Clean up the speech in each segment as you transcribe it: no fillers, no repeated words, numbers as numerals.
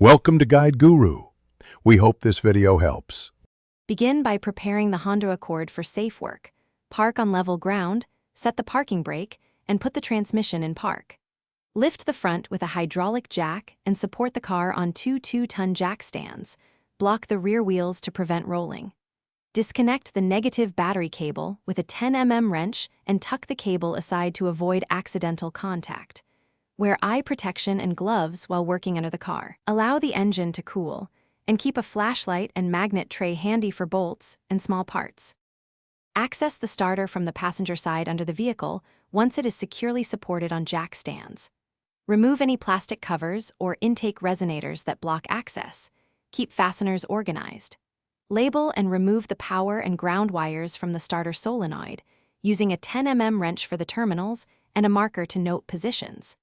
Welcome to Guide Guru. We hope this video helps. Begin by preparing the Honda Accord for safe work. Park on level ground, set the parking brake, and put the transmission in park. Lift the front with a hydraulic jack and support the car on two 2-ton jack stands. Block the rear wheels to prevent rolling. Disconnect the negative battery cable with a 10 mm wrench and tuck the cable aside to avoid accidental contact. Wear eye protection and gloves while working under the car. Allow the engine to cool, and keep a flashlight and magnet tray handy for bolts and small parts. Access the starter from the passenger side under the vehicle once it is securely supported on jack stands. Remove any plastic covers or intake resonators that block access. Keep fasteners organized. Label and remove the power and ground wires from the starter solenoid, using a 10 mm wrench for the terminals and a marker to note positions.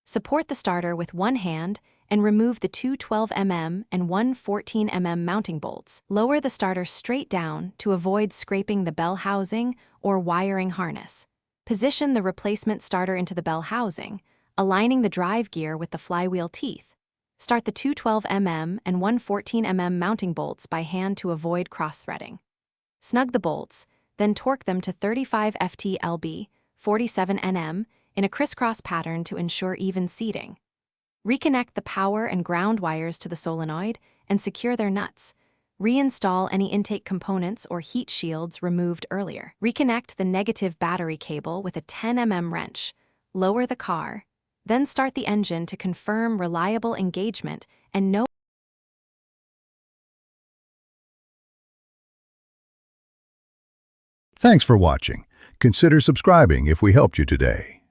Support the starter with one hand and remove the two 12 mm and one 14 mm mounting bolts. Lower the starter straight down to avoid scraping the bell housing or wiring harness. Position the replacement starter into the bell housing, aligning the drive gear with the flywheel teeth. Start the two 12 mm and one 14 mm mounting bolts by hand to avoid cross-threading. Snug the bolts, then torque them to 35 ft-lb, 47 Nm, in a crisscross pattern to ensure even seating. Reconnect the power and ground wires to the solenoid and secure their nuts. Reinstall any intake components or heat shields removed earlier. Reconnect the negative battery cable with a 10 mm wrench. Lower the car, then start the engine to confirm reliable engagement and no. Thanks for watching. Consider subscribing if we helped you today.